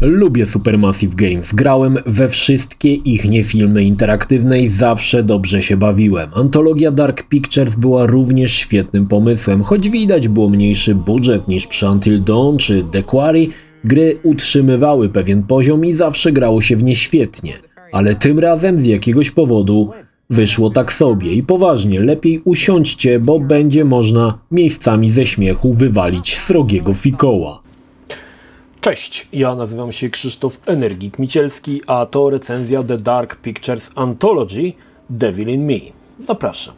Lubię Supermassive Games, grałem we wszystkie ich filmy interaktywne i zawsze dobrze się bawiłem. Antologia Dark Pictures była również świetnym pomysłem, choć widać było mniejszy budżet niż przy Until Dawn czy The Quarry, gry utrzymywały pewien poziom i zawsze grało się w nie świetnie. Ale tym razem z jakiegoś powodu wyszło tak sobie i poważnie, lepiej usiądźcie, bo będzie można miejscami ze śmiechu wywalić srogiego fikoła. Cześć, ja nazywam się Krzysztof Energik Micielski, a to recenzja The Dark Pictures Anthology Devil in Me. Zapraszam.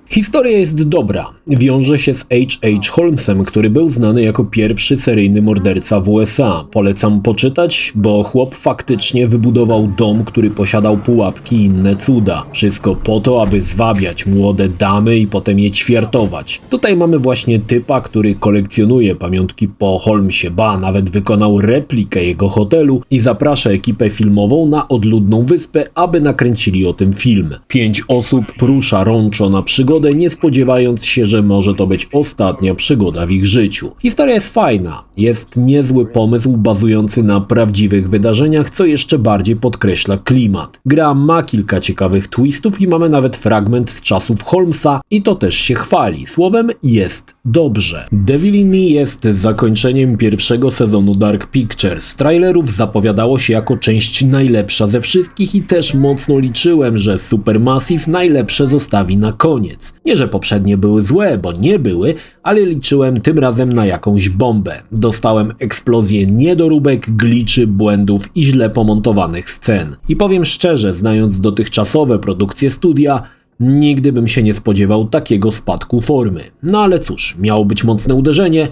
Historia jest dobra. Wiąże się z H.H. Holmesem, który był znany jako pierwszy seryjny morderca w USA. Polecam poczytać, bo chłop faktycznie wybudował dom, który posiadał pułapki i inne cuda. Wszystko po to, aby zwabiać młode damy i potem je ćwiartować. Tutaj mamy właśnie typa, który kolekcjonuje pamiątki po Holmesie, ba, nawet wykonał replikę jego hotelu i zaprasza ekipę filmową na odludną wyspę, aby nakręcili o tym film. 5 osób rusza rączo na przygodę, nie spodziewając się, że może to być ostatnia przygoda w ich życiu. Historia jest fajna, jest niezły pomysł bazujący na prawdziwych wydarzeniach, co jeszcze bardziej podkreśla klimat. Gra ma kilka ciekawych twistów i mamy nawet fragment z czasów Holmesa i to też się chwali. Słowem, jest dobrze. Devil in Me jest zakończeniem pierwszego sezonu Dark Pictures. Z trailerów zapowiadało się jako część najlepsza ze wszystkich i też mocno liczyłem, że Supermassive najlepsze zostawi na koniec. Nie, że poprzednie były złe, bo nie były, ale liczyłem tym razem na jakąś bombę. Dostałem eksplozję niedoróbek, gliczy, błędów i źle pomontowanych scen. I powiem szczerze, znając dotychczasowe produkcje studia, nigdy bym się nie spodziewał takiego spadku formy. No ale cóż, miało być mocne uderzenie,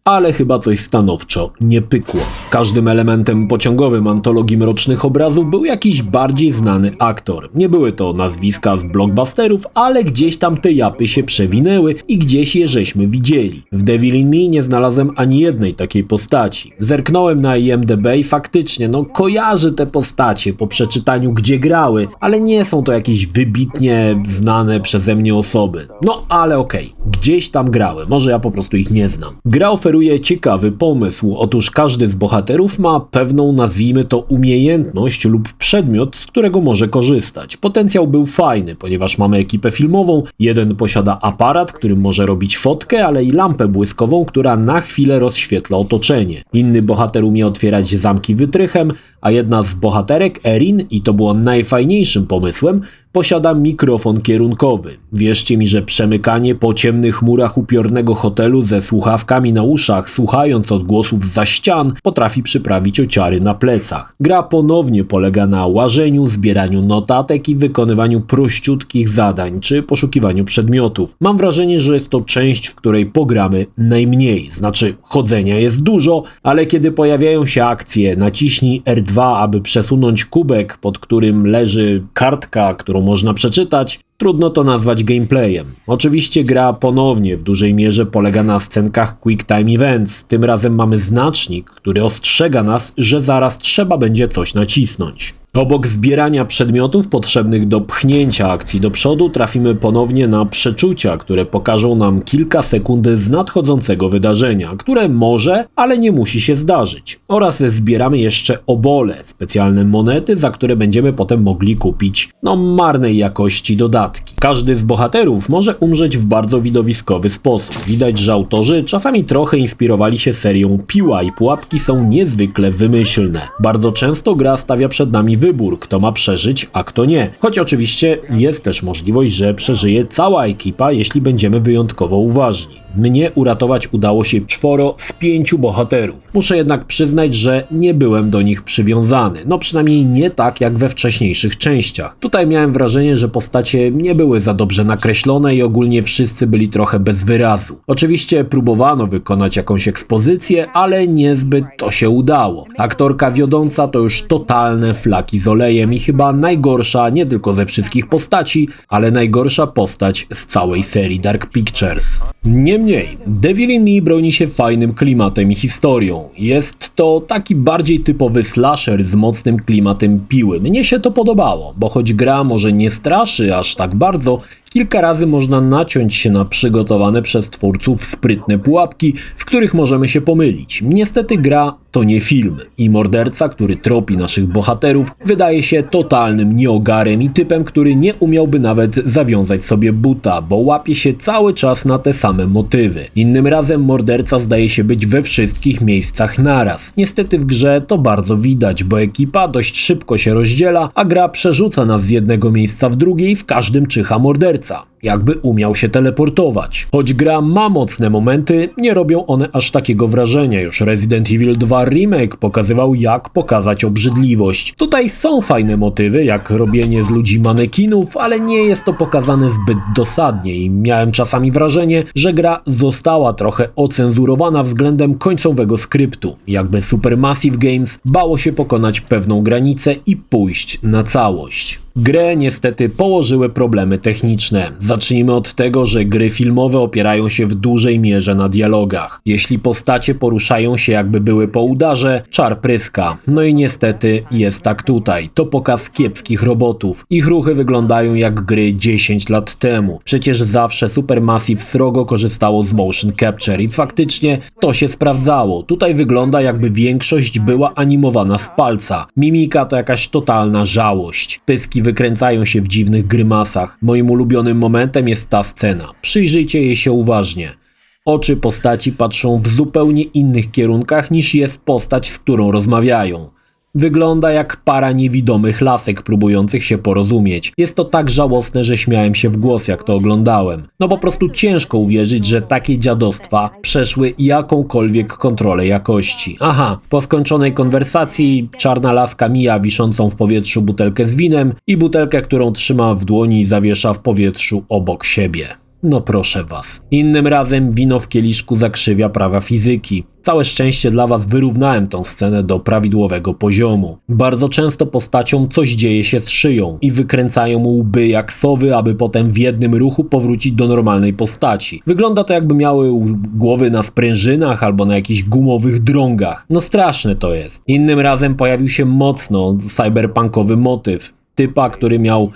ale chyba coś stanowczo nie pykło. Każdym elementem pociągowym antologii mrocznych obrazów był jakiś bardziej znany aktor. Nie były to nazwiska z blockbusterów, ale gdzieś tam te japy się przewinęły i gdzieś je żeśmy widzieli. W Devil in Me nie znalazłem ani jednej takiej postaci. Zerknąłem na IMDb i faktycznie, kojarzę te postacie po przeczytaniu, gdzie grały, ale nie są to jakieś wybitnie znane przeze mnie osoby. No ale okej, gdzieś tam grały, może ja po prostu ich nie znam. Gra oferuje ciekawy pomysł. Otóż każdy z bohaterów ma pewną, nazwijmy to, umiejętność lub przedmiot, z którego może korzystać. Potencjał był fajny, ponieważ mamy ekipę filmową, jeden posiada aparat, którym może robić fotkę, ale i lampę błyskową, która na chwilę rozświetla otoczenie. Inny bohater umie otwierać zamki wytrychem, a jedna z bohaterek, Erin, i to było najfajniejszym pomysłem, posiada mikrofon kierunkowy. Wierzcie mi, że przemykanie po ciemnych murach upiornego hotelu ze słuchawkami na uszach, słuchając odgłosów zza ścian, potrafi przyprawić ociary na plecach. Gra ponownie polega na łażeniu, zbieraniu notatek i wykonywaniu prościutkich zadań, czy poszukiwaniu przedmiotów. Mam wrażenie, że jest to część, w której pogramy najmniej. Znaczy, chodzenia jest dużo, ale kiedy pojawiają się akcje, naciśnij R2, aby przesunąć kubek, pod którym leży kartka, którą można przeczytać, trudno to nazwać gameplayem. Oczywiście gra ponownie w dużej mierze polega na scenkach Quick Time Events. Tym razem mamy znacznik, który ostrzega nas, że zaraz trzeba będzie coś nacisnąć. Obok zbierania przedmiotów potrzebnych do pchnięcia akcji do przodu trafimy ponownie na przeczucia, które pokażą nam kilka sekund z nadchodzącego wydarzenia, które może, ale nie musi się zdarzyć. Oraz zbieramy jeszcze obole, specjalne monety, za które będziemy potem mogli kupić marnej jakości dodatki. Każdy z bohaterów może umrzeć w bardzo widowiskowy sposób. Widać, że autorzy czasami trochę inspirowali się serią Piła i pułapki są niezwykle wymyślne. Bardzo często gra stawia przed nami wybór, kto ma przeżyć, a kto nie. Choć oczywiście jest też możliwość, że przeżyje cała ekipa, jeśli będziemy wyjątkowo uważni. Mnie uratować udało się 4 z 5 bohaterów. Muszę jednak przyznać, że nie byłem do nich przywiązany. Przynajmniej nie tak jak we wcześniejszych częściach. Tutaj miałem wrażenie, że postacie nie były za dobrze nakreślone i ogólnie wszyscy byli trochę bez wyrazu. Oczywiście próbowano wykonać jakąś ekspozycję, ale niezbyt to się udało. Aktorka wiodąca to już totalne flaki z olejem i chyba najgorsza nie tylko ze wszystkich postaci, ale najgorsza postać z całej serii Dark Pictures. Niemniej, Devil in Me broni się fajnym klimatem i historią. Jest to taki bardziej typowy slasher z mocnym klimatem Piły. Mnie się to podobało, bo choć gra może nie straszy aż tak bardzo, Kilka razy można naciąć się na przygotowane przez twórców sprytne pułapki, w których możemy się pomylić. Niestety gra to nie film i morderca, który tropi naszych bohaterów, wydaje się totalnym nieogarem i typem, który nie umiałby nawet zawiązać sobie buta, bo łapie się cały czas na te same motywy. Innym razem morderca zdaje się być we wszystkich miejscach naraz. Niestety w grze to bardzo widać, bo ekipa dość szybko się rozdziela, a gra przerzuca nas z jednego miejsca w drugie i w każdym czyha morderca. Jakby umiał się teleportować. Choć gra ma mocne momenty, nie robią one aż takiego wrażenia. Już Resident Evil 2 Remake pokazywał, jak pokazać obrzydliwość. Tutaj są fajne motywy, jak robienie z ludzi manekinów, ale nie jest to pokazane zbyt dosadnie i miałem czasami wrażenie, że gra została trochę ocenzurowana względem końcowego skryptu. Jakby Supermassive Games bało się pokonać pewną granicę i pójść na całość. Grę niestety położyły problemy techniczne. Zacznijmy od tego, że gry filmowe opierają się w dużej mierze na dialogach. Jeśli postacie poruszają się jakby były po udarze, czar pryska. No i niestety jest tak tutaj. To pokaz kiepskich robotów. Ich ruchy wyglądają jak gry 10 lat temu. Przecież zawsze Supermassive srogo korzystało z motion capture i faktycznie to się sprawdzało. Tutaj wygląda jakby większość była animowana z palca. Mimika to jakaś totalna żałość. Pyski wykręcają się w dziwnych grymasach. Moim ulubionym momentem jest ta scena. Przyjrzyjcie jej się uważnie. Oczy postaci patrzą w zupełnie innych kierunkach niż jest postać, z którą rozmawiają. Wygląda jak para niewidomych lasek próbujących się porozumieć. Jest to tak żałosne, że śmiałem się w głos, jak to oglądałem. No po prostu ciężko uwierzyć, że takie dziadostwa przeszły jakąkolwiek kontrolę jakości. Aha, po skończonej konwersacji czarna laska mija wiszącą w powietrzu butelkę z winem i butelkę, którą trzyma w dłoni, zawiesza w powietrzu obok siebie. No proszę was. Innym razem wino w kieliszku zakrzywia prawa fizyki. Całe szczęście dla was wyrównałem tą scenę do prawidłowego poziomu. Bardzo często postaciom coś dzieje się z szyją i wykręcają mu łby jak sowy, aby potem w jednym ruchu powrócić do normalnej postaci. Wygląda to jakby miały głowy na sprężynach albo na jakichś gumowych drągach. No straszne to jest. Innym razem pojawił się mocno cyberpunkowy motyw. Typa, który miał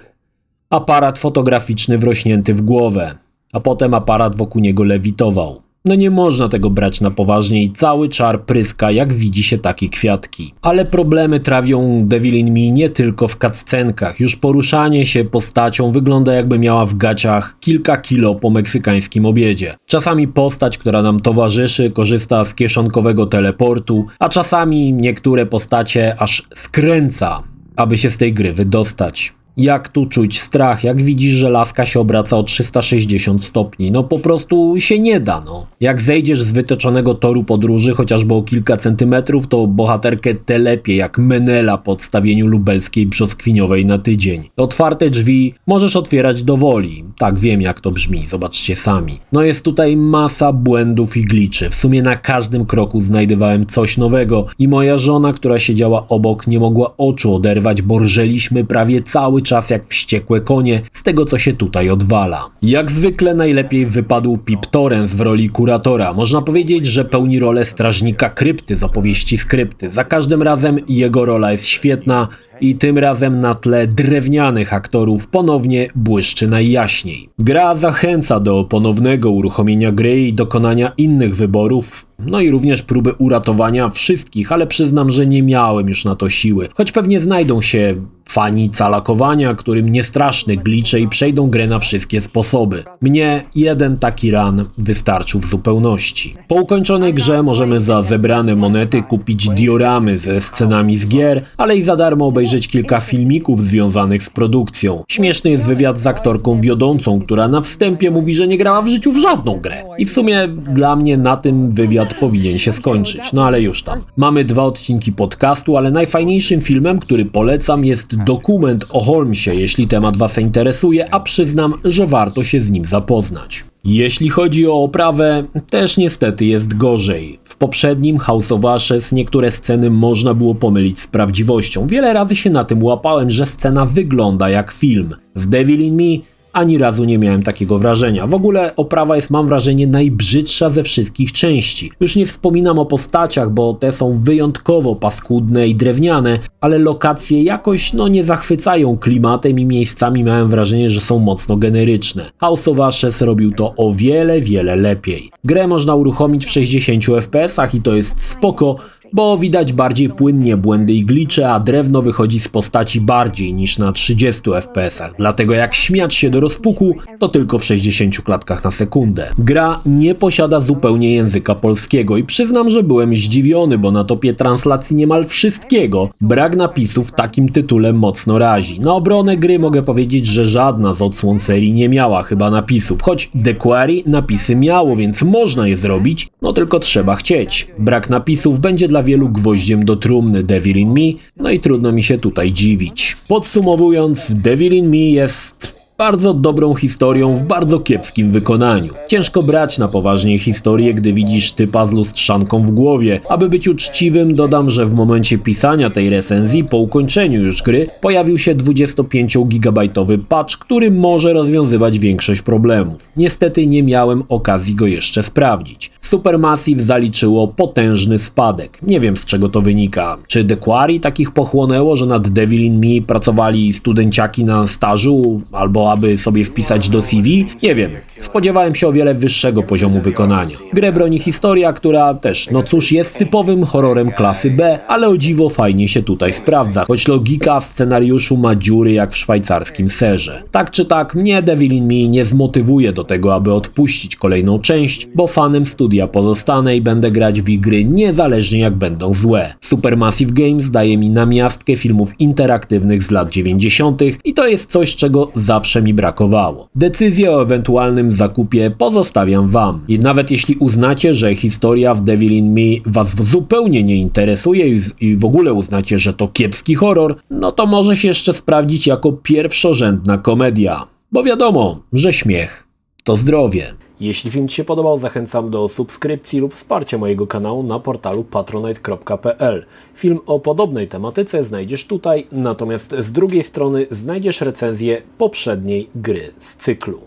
aparat fotograficzny wrośnięty w głowę, a potem aparat wokół niego lewitował. No nie można tego brać na poważnie i cały czar pryska, jak widzi się takie kwiatki. Ale problemy trawią Devil in Me nie tylko w cutscenkach. Już poruszanie się postacią wygląda, jakby miała w gaciach kilka kilo po meksykańskim obiedzie. Czasami postać, która nam towarzyszy, korzysta z kieszonkowego teleportu, a czasami niektóre postacie aż skręca, aby się z tej gry wydostać. Jak tu czuć strach, jak widzisz, że laska się obraca o 360 stopni. No po prostu się nie da, no. Jak zejdziesz z wytyczonego toru podróży, chociażby o kilka centymetrów, to bohaterkę telepie jak Menela po odstawieniu lubelskiej brzoskwiniowej na tydzień. Otwarte drzwi możesz otwierać do woli. Tak, wiem jak to brzmi, zobaczcie sami. No jest tutaj masa błędów i gliczy. W sumie na każdym kroku znajdowałem coś nowego i moja żona, która siedziała obok, nie mogła oczu oderwać, bo rżeliśmy prawie cały czas jak wściekłe konie z tego, co się tutaj odwala. Jak zwykle najlepiej wypadł Pip Torrens w roli kuratora. Można powiedzieć, że pełni rolę strażnika krypty z opowieści Skrypty. Za każdym razem jego rola jest świetna i tym razem na tle drewnianych aktorów ponownie błyszczy najjaśniej. Gra zachęca do ponownego uruchomienia gry i dokonania innych wyborów, no i również próby uratowania wszystkich, ale przyznam, że nie miałem już na to siły. Choć pewnie znajdą się fani calakowania, którym nie straszne glicze i przejdą grę na wszystkie sposoby. Mnie jeden taki run wystarczył w zupełności. Po ukończonej grze możemy za zebrane monety kupić dioramy ze scenami z gier, ale i za darmo obejrzeć kilka filmików związanych z produkcją. Śmieszny jest wywiad z aktorką wiodącą, która na wstępie mówi, że nie grała w życiu w żadną grę. I w sumie dla mnie na tym wywiad powinien się skończyć. No ale już tam. Mamy 2 odcinki podcastu, ale najfajniejszym filmem, który polecam, jest dokument o Holmesie, jeśli temat was interesuje, a przyznam, że warto się z nim zapoznać. Jeśli chodzi o oprawę, też niestety jest gorzej. W poprzednim House of Ashes niektóre sceny można było pomylić z prawdziwością. Wiele razy się na tym łapałem, że scena wygląda jak film. W Devil in Me ani razu nie miałem takiego wrażenia. W ogóle oprawa jest, mam wrażenie, najbrzydsza ze wszystkich części. Już nie wspominam o postaciach, bo te są wyjątkowo paskudne i drewniane, ale lokacje jakoś nie zachwycają klimatem i miejscami miałem wrażenie, że są mocno generyczne. House of Ashes robił to o wiele lepiej. Grę można uruchomić w 60 fps i to jest spoko, bo widać bardziej płynnie błędy i glicze, a drewno wychodzi z postaci bardziej niż na 30 fps. Dlatego jak śmiać się do rozpuku, to tylko w 60 klatkach na sekundę. Gra nie posiada zupełnie języka polskiego i przyznam, że byłem zdziwiony, bo na topie translacji niemal wszystkiego brak napisów w takim tytule mocno razi. Na obronę gry mogę powiedzieć, że żadna z odsłon serii nie miała chyba napisów, choć The Quarry napisy miało, więc można je zrobić, tylko trzeba chcieć. Brak napisów będzie dla wielu gwoździem do trumny Devil in Me, i trudno mi się tutaj dziwić. Podsumowując, Devil in Me jest bardzo dobrą historią w bardzo kiepskim wykonaniu. Ciężko brać na poważnie historię, gdy widzisz typa z lustrzanką w głowie. Aby być uczciwym, dodam, że w momencie pisania tej recenzji, po ukończeniu już gry, pojawił się 25-gigabajtowy patch, który może rozwiązywać większość problemów. Niestety nie miałem okazji go jeszcze sprawdzić. Supermassive zaliczyło potężny spadek. Nie wiem, z czego to wynika. Czy The Quarry takich pochłonęło, że nad Devil in Me pracowali studenciaki na stażu, albo aby sobie wpisać do CV? Nie wiem. Spodziewałem się o wiele wyższego poziomu wykonania. Grę broni historia, która też, jest typowym horrorem klasy B, ale o dziwo fajnie się tutaj sprawdza, choć logika w scenariuszu ma dziury jak w szwajcarskim serze. Tak czy tak, mnie Devil in Me nie zmotywuje do tego, aby odpuścić kolejną część, bo fanem studia pozostanę i będę grać w ich gry niezależnie jak będą złe. Supermassive Games daje mi namiastkę filmów interaktywnych z lat 90. i to jest coś, czego zawsze mi brakowało. Decyzję o ewentualnym zakupie pozostawiam wam. I nawet jeśli uznacie, że historia w Devil in Me was zupełnie nie interesuje i w ogóle uznacie, że to kiepski horror, to może się jeszcze sprawdzić jako pierwszorzędna komedia. Bo wiadomo, że śmiech to zdrowie. Jeśli film Ci się podobał, zachęcam do subskrypcji lub wsparcia mojego kanału na portalu patronite.pl. Film o podobnej tematyce znajdziesz tutaj, natomiast z drugiej strony znajdziesz recenzję poprzedniej gry z cyklu.